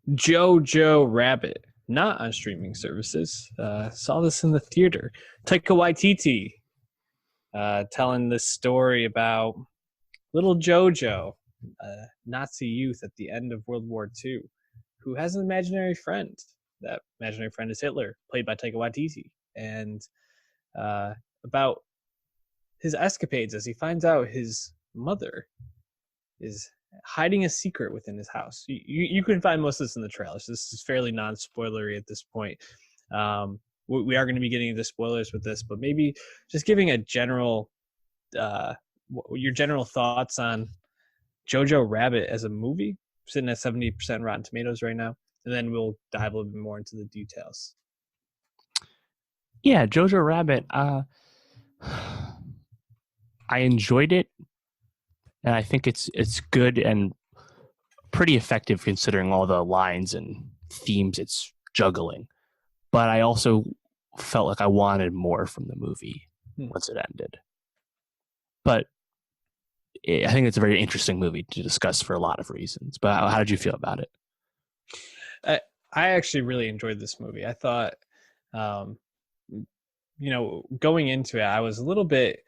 Jojo Rabbit, not on streaming services. Saw this in the theater. Taika Waititi telling this story about little Jojo, a Nazi youth at the end of World War II, who has an imaginary friend. That imaginary friend is Hitler, played by Taika Waititi, and about his escapades as he finds out his mother is hiding a secret within his house. You can find most of this in the trailers. This is fairly non-spoilery at this point. We are going to be getting into spoilers with this, but maybe just giving a general, your general thoughts on Jojo Rabbit as a movie, sitting at 70% Rotten Tomatoes right now, and then we'll dive a little bit more into the details. Yeah, Jojo Rabbit. I enjoyed it, and I think it's good and pretty effective considering all the lines and themes it's juggling. But I also felt like I wanted more from the movie once it ended. But I think it's a very interesting movie to discuss for a lot of reasons. But how did you feel about it? I actually really enjoyed this movie. I thought, going into it, I was a little bit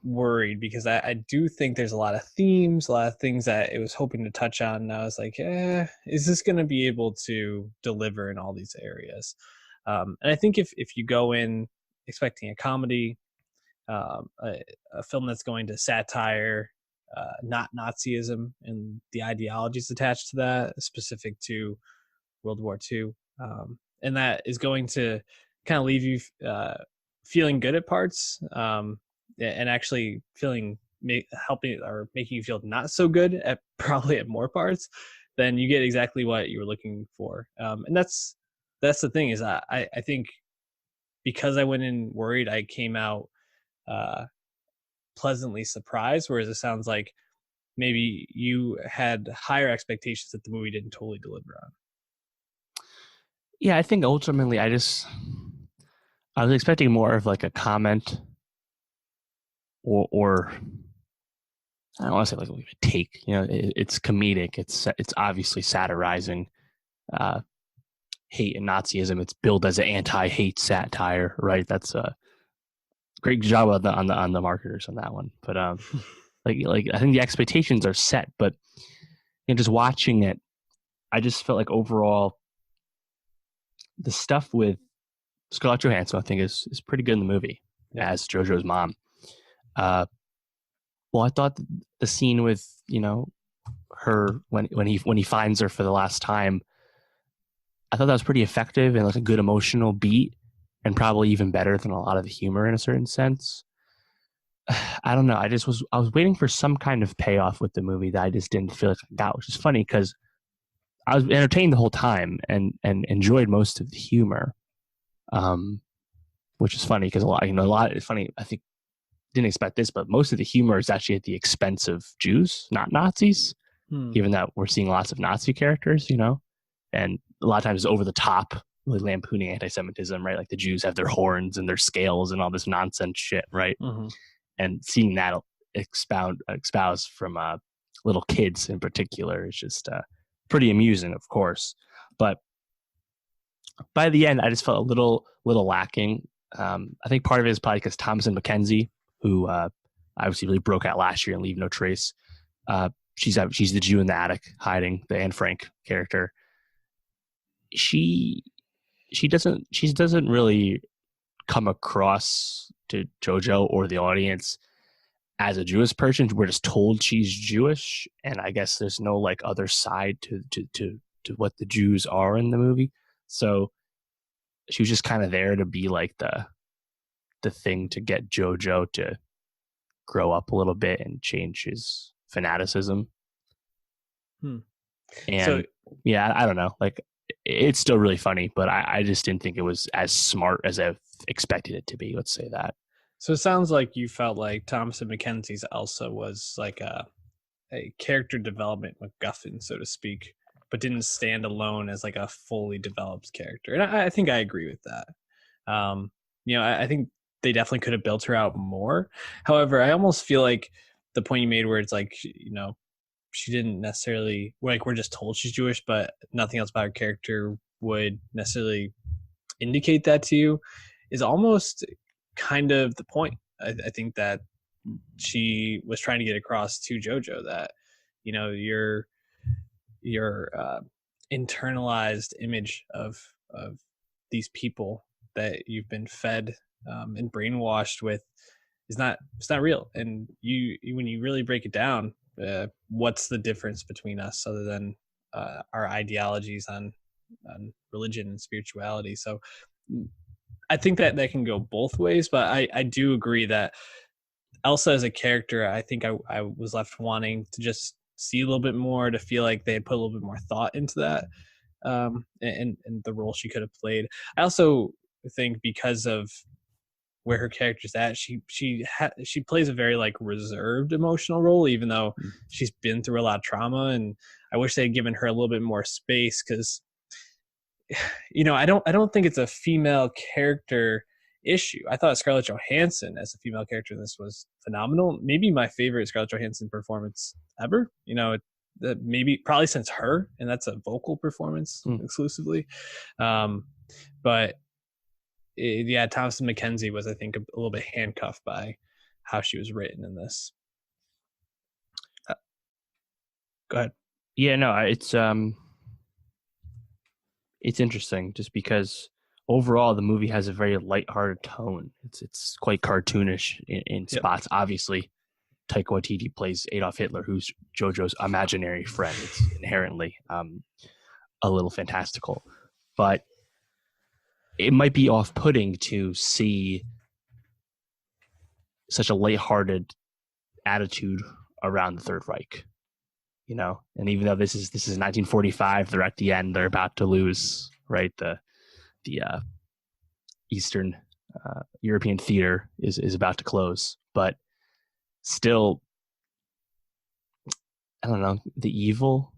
worried because I do think there's a lot of themes, a lot of things that it was hoping to touch on. And I was like, is this going to be able to deliver in all these areas? And I think if you go in expecting a comedy, a film that's going to satire, not Nazism and the ideologies attached to that, specific to World War II, and that is going to kind of leave you feeling good at parts, and actually helping or making you feel not so good at probably at more parts, then you get exactly what you were looking for. And that's the thing is I think because I went in worried, I came out pleasantly surprised, whereas it sounds like maybe you had higher expectations that the movie didn't totally deliver on. Yeah, I think ultimately I was expecting more of like a comment or I don't want to say like a take. It's comedic. It's obviously satirizing hate and Nazism. It's billed as an anti-hate satire, right? That's a great job on the marketers on that one. But like I think the expectations are set, but just watching it, I just felt like overall the stuff with Scarlett Johansson I think is pretty good in the movie as Jojo's mom. Well, I thought the scene with her when he finds her for the last time, I thought that was pretty effective and like a good emotional beat, and probably even better than a lot of the humor in a certain sense. I don't know. I was waiting for some kind of payoff with the movie that I just didn't feel like I got, which is funny because I was entertained the whole time and enjoyed most of the humor, which is funny because a lot. It's funny. I think didn't expect this, but most of the humor is actually at the expense of Jews, not Nazis. Given that we're seeing lots of Nazi characters, and a lot of times over the top, really lampooning anti-Semitism, right? Like the Jews have their horns and their scales and all this nonsense shit, right? Mm-hmm. And seeing that espouse from little kids in particular is just pretty amusing, of course. But by the end, I just felt a little lacking. I think part of it is probably because Thomasin McKenzie, who obviously really broke out last year and Leave No Trace. She's the Jew in the attic hiding, the Anne Frank character. She doesn't really come across to JoJo or the audience as a Jewish person. We're just told she's Jewish, and I guess there's no like other side to what the Jews are in the movie. So she was just kind of there to be like the thing to get JoJo to grow up a little bit and change his fanaticism. And I don't know, like it's still really funny, but I just didn't think it was as smart as I expected it to be. Let's say that. So it sounds like you felt like Thomasin McKenzie's Elsa was like a character development MacGuffin, so to speak, but didn't stand alone as like a fully developed character. And I think I agree with that. I think they definitely could have built her out more. However, I almost feel like the point you made where it's like, she didn't necessarily, like, we're just told she's Jewish, but nothing else about her character would necessarily indicate that to you, is almost kind of the point. I think that she was trying to get across to Jojo that, you know, your internalized image of these people that you've been fed and brainwashed with is not, it's not real. And you when you really break it down, what's the difference between us other than our ideologies on religion and spirituality? So I think that that can go both ways, but I do agree that Elsa as a character, I think I was left wanting to just see a little bit more, to feel like they had put a little bit more thought into that, and the role she could have played. I also think because of where her character's at, she plays a very like reserved emotional role, even though she's been through a lot of trauma. And I wish they had given her a little bit more space, because you know, I don't think it's a female character issue. I thought Scarlett Johansson as a female character in this was phenomenal. Maybe my favorite Scarlett Johansson performance ever. You know, maybe probably since Her, and that's a vocal performance exclusively. But yeah, Thomasin McKenzie was, I think, a little bit handcuffed by how she was written in this. Go ahead. Yeah, no, it's interesting just because overall the movie has a very lighthearted tone. It's quite cartoonish in spots. Yep. Obviously, Taika Waititi plays Adolf Hitler, who's Jojo's imaginary friend. It's inherently a little fantastical, but it might be off-putting to see such a lighthearted attitude around the Third Reich, you know. And even though this is 1945, they're at the end, they're about to lose, right? The Eastern European theater is about to close, but still, I don't know, the evil,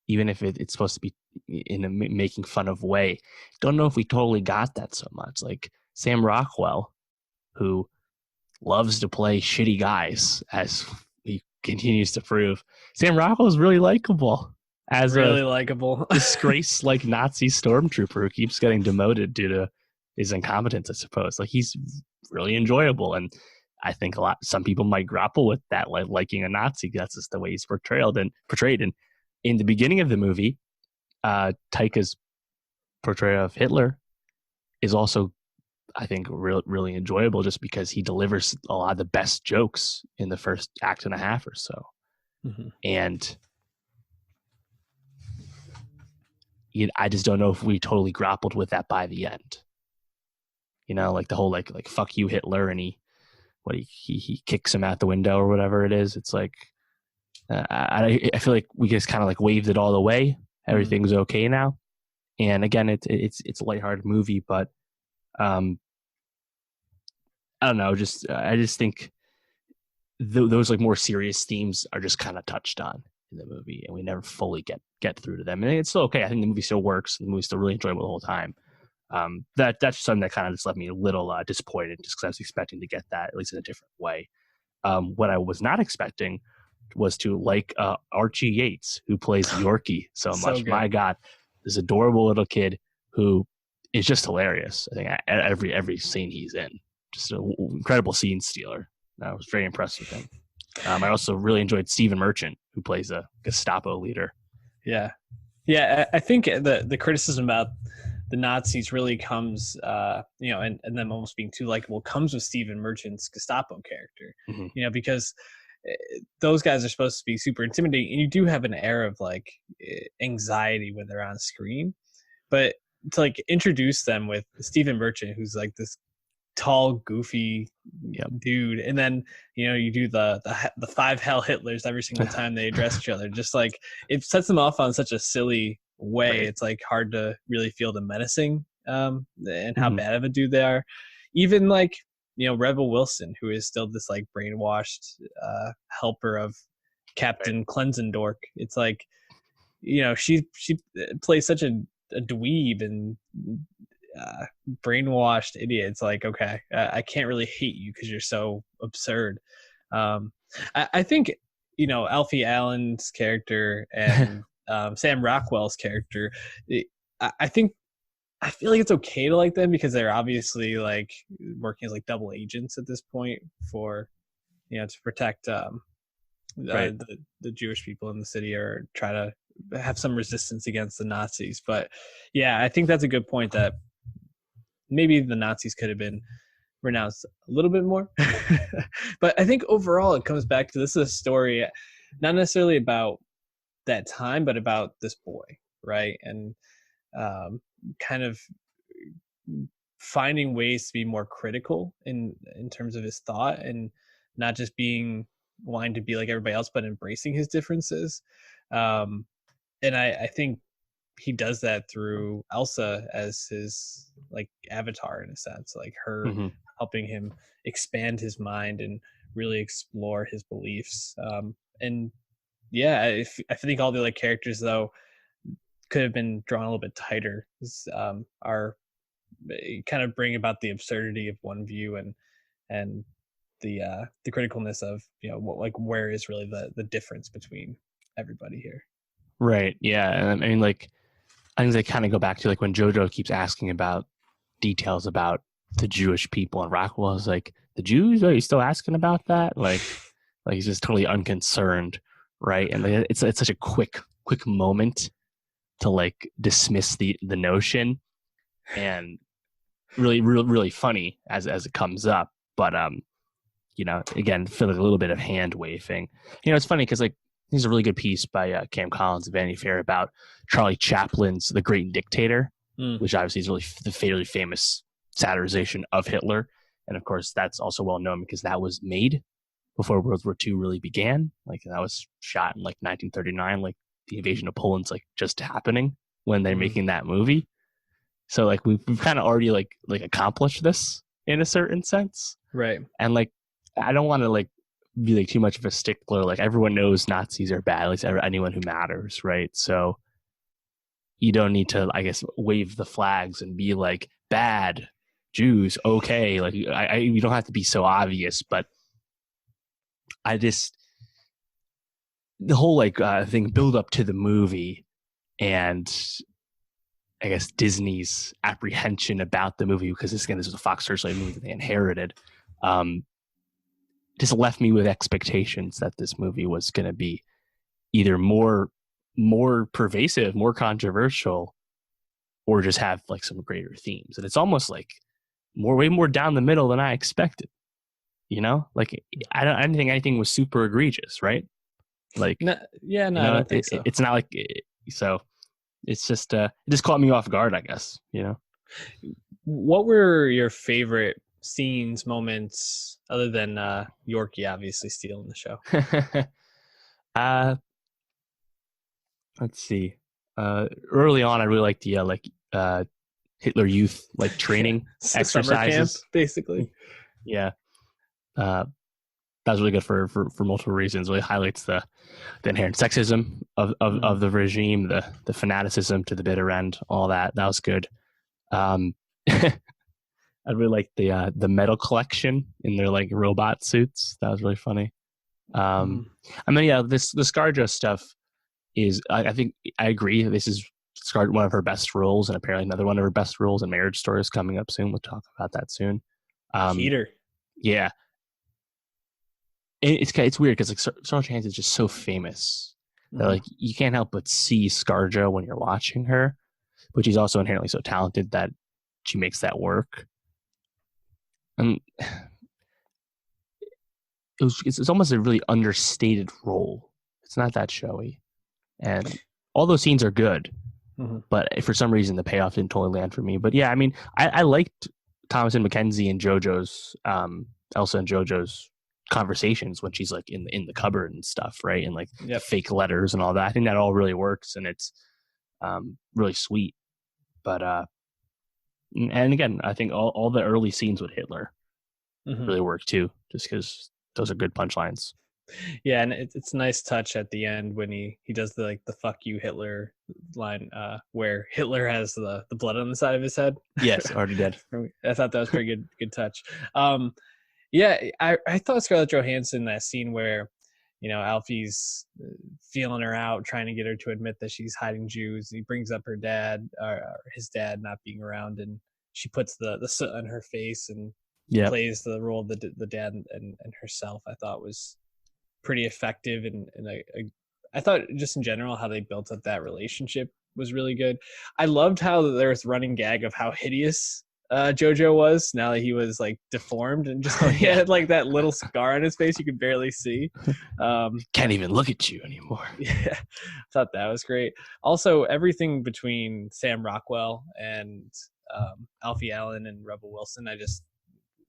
even if it's supposed to be in a making fun of way, don't know if we totally got that so much. Like Sam Rockwell, who loves to play shitty guys, as he continues to prove. Sam Rockwell is really likable as really likable disgraced like Nazi stormtrooper who keeps getting demoted due to his incompetence, I suppose. Like, he's really enjoyable, and I think some people might grapple with that, like liking a Nazi. That's just the way he's portrayed. And in the beginning of the movie, Taika's portrayal of Hitler is also, I think, really enjoyable, just because he delivers a lot of the best jokes in the first act and a half or so. Mm-hmm. And I just don't know if we totally grappled with that by the end. You know, like the whole like fuck you Hitler, and he kicks him out the window or whatever it is. It's like I feel like we just kind of like waved it all away. Everything's okay now. And again, it's a lighthearted movie, but I don't know. I just think those like more serious themes are just kind of touched on in the movie, and we never fully get through to them. And it's still okay. I think the movie still works. The movie's still really enjoyable the whole time. That's something that kind of just left me a little disappointed, just because I was expecting to get that at least in a different way. What I was not expecting was to like Archie Yates, who plays Yorkie so much. So my God, this adorable little kid who is just hilarious. I think every scene he's in, just an incredible scene stealer. I was very impressed with him. I also really enjoyed Stephen Merchant, who plays a Gestapo leader. Yeah. I think the criticism about the Nazis really comes, you know, and them almost being too likable, comes with Stephen Merchant's Gestapo character. Mm-hmm. You know, because those guys are supposed to be super intimidating, and you do have an air of like anxiety when they're on screen, but to like introduce them with Stephen Merchant, who's like this tall, goofy dude, and then, you know, you do the 5 Hell Hitlers every single time they address each other. Just like, it sets them off on such a silly way. Right. It's like hard to really feel the menacing and how bad of a dude they are. Even like, you know, Rebel Wilson, who is still this like brainwashed helper of Captain Klenzendorf. It's like, you know, she plays such a dweeb and brainwashed idiot. It's like, okay, I can't really hate you because you're so absurd. I think Alfie Allen's character and Sam Rockwell's character, I think I feel like it's okay to like them because they're obviously like working as like double agents at this point for to protect Right. the Jewish people in the city or try to have some resistance against the Nazis. But yeah, I think that's a good point that maybe the Nazis could have been renounced a little bit more. But I think overall it comes back to this is a story not necessarily about that time, but about this boy, right? And kind of finding ways to be more critical in terms of his thought and not just being wanting to be like everybody else, but embracing his differences. Um, and I think he does that through Elsa as his like avatar in a sense, like her Hmm. helping him expand his mind and really explore his beliefs. And yeah, I think all the other characters though could have been drawn a little bit tighter. Are kind of bring about the absurdity of one view and the criticalness of like where is really the difference between everybody here. Right. Yeah. And I mean, like, I think they kind of go back to like when Jojo keeps asking about details about the Jewish people, and Rockwell is like, the Jews? Are you still asking about that? Like he's just totally unconcerned, right? And like, it's such a quick moment to like dismiss the notion, and really funny as it comes up. But again, feel like a little bit of hand waving. It's funny because like there's a really good piece by Cam Collins of Vanity Fair about Charlie Chaplin's The Great Dictator, which obviously is really the fairly famous satirization of Hitler. And of course, that's also well known because that was made before World War II really began. Like that was shot in like 1939, like the invasion of Poland's like just happening when they're making that movie. So like we've kind of already like accomplished this in a certain sense. Right. And like I don't want to like be like too much of a stickler. Like everyone knows Nazis are bad, at least anyone who matters, right? So you don't need to, I guess, wave the flags and be like bad Jews, okay. Like you don't have to be so obvious, but I just the whole like thing build up to the movie and I guess Disney's apprehension about the movie because this was a Fox Searchlight movie that they inherited. Just left me with expectations that this movie was going to be either more pervasive, more controversial, or just have like some greater themes. And it's almost like way more down the middle than I expected. Like I didn't think anything was super egregious, right? Like, no, I don't think so. It's not like so. It's just it just caught me off guard, I guess. What were your favorite scenes, moments, other than Yorkie obviously stealing the show? Let's see. Early on, I really liked the Hitler Youth like training exercises, Summer camp, basically. Yeah, that was really good for multiple reasons. Really highlights the inherent sexism of the regime, the fanaticism to the bitter end, all that. That was good. I really liked the metal collection in their like robot suits. That was really funny. I mean, yeah, the ScarJo stuff is. I think I agree. This is ScarJo one of her best roles, and apparently another one of her best roles in Marriage Story is coming up soon. We'll talk about that soon. Heater. Yeah, it's weird because like Scarlett Johansson is just so famous that like you can't help but see ScarJo when you're watching her, but she's also inherently so talented that she makes that work. And it's almost a really understated role. It's not that showy, and all those scenes are good, but for some reason the payoff didn't totally land for me. But yeah, I mean, I liked Thomas and Mackenzie and JoJo's Elsa and JoJo's conversations when she's like in the cupboard and stuff, right? And like the fake letters and all that. I think that all really works, and it's really sweet. But and again, I think all the early scenes with Hitler really work too, just because those are good punchlines. Yeah, and it's a nice touch at the end when he does the like the "fuck you Hitler" line, where Hitler has the blood on the side of his head. Yes, already dead. I thought that was pretty good touch. Yeah, I thought Scarlett Johansson, that scene where Alfie's feeling her out, trying to get her to admit that she's hiding Jews. He brings up her dad, or his dad not being around, and she puts the soot on her face and Yep. plays the role of the dad and herself. I thought was pretty effective, and I thought just in general how they built up that relationship was really good. I loved how there was running gag of how hideous Jojo was now that he was like deformed and just he had like that little scar on his face you could barely see. Can't even look at you anymore. Yeah, I thought that was great. Also, everything between Sam Rockwell and Alfie Allen and Rebel Wilson, I just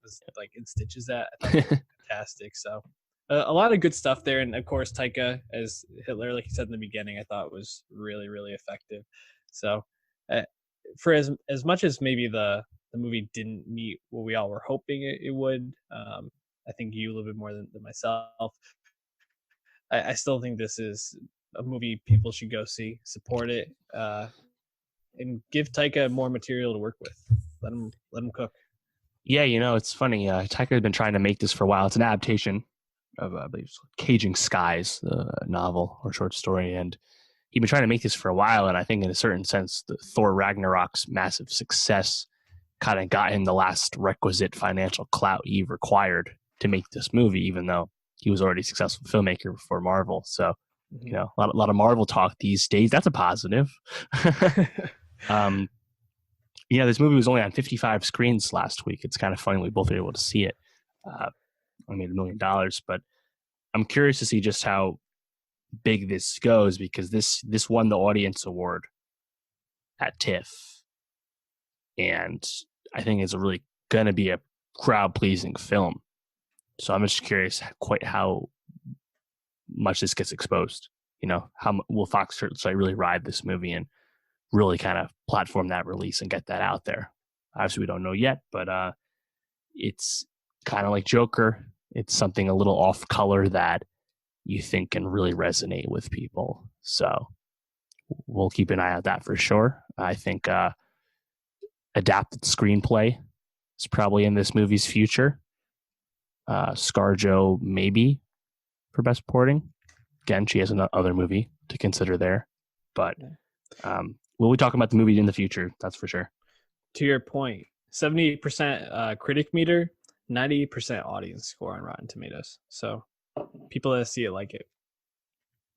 was like in stitches at. I thought they were fantastic. So a lot of good stuff there, and of course Taika as Hitler, like you said in the beginning, I thought was really really effective. So uh, for as much as maybe the movie didn't meet what we all were hoping it would, I think you a little bit more than myself. I still think this is a movie people should go see, support it, and give Taika more material to work with. Let him cook. Yeah, it's funny. Taika has been trying to make this for a while. It's an adaptation of, I believe, Caging Skies, the novel or short story, and he'd been trying to make this for a while. And I think, in a certain sense, the Thor Ragnarok's massive success kind of got him the last requisite financial clout he required to make this movie, even though he was already a successful filmmaker before Marvel. So, a lot of Marvel talk these days. That's a positive. This movie was only on 55 screens last week. It's kind of funny we both were able to see it. I made $1 million, but I'm curious to see just how big this goes, because this won the audience award at TIFF, and I think it's really going to be a crowd pleasing film. So I'm just curious quite how much this gets exposed. How will Fox Searchlight really ride this movie and really kind of platform that release and get that out there? Obviously, we don't know yet, but it's kind of like Joker. It's something a little off color that you think can really resonate with people. So we'll keep an eye on that for sure. I think adapted screenplay is probably in this movie's future. ScarJo maybe for best supporting. Again, she has another movie to consider there. But we'll be talking about the movie in the future, that's for sure. To your point, 78% critic meter, 90% audience score on Rotten Tomatoes. So people that see it like it.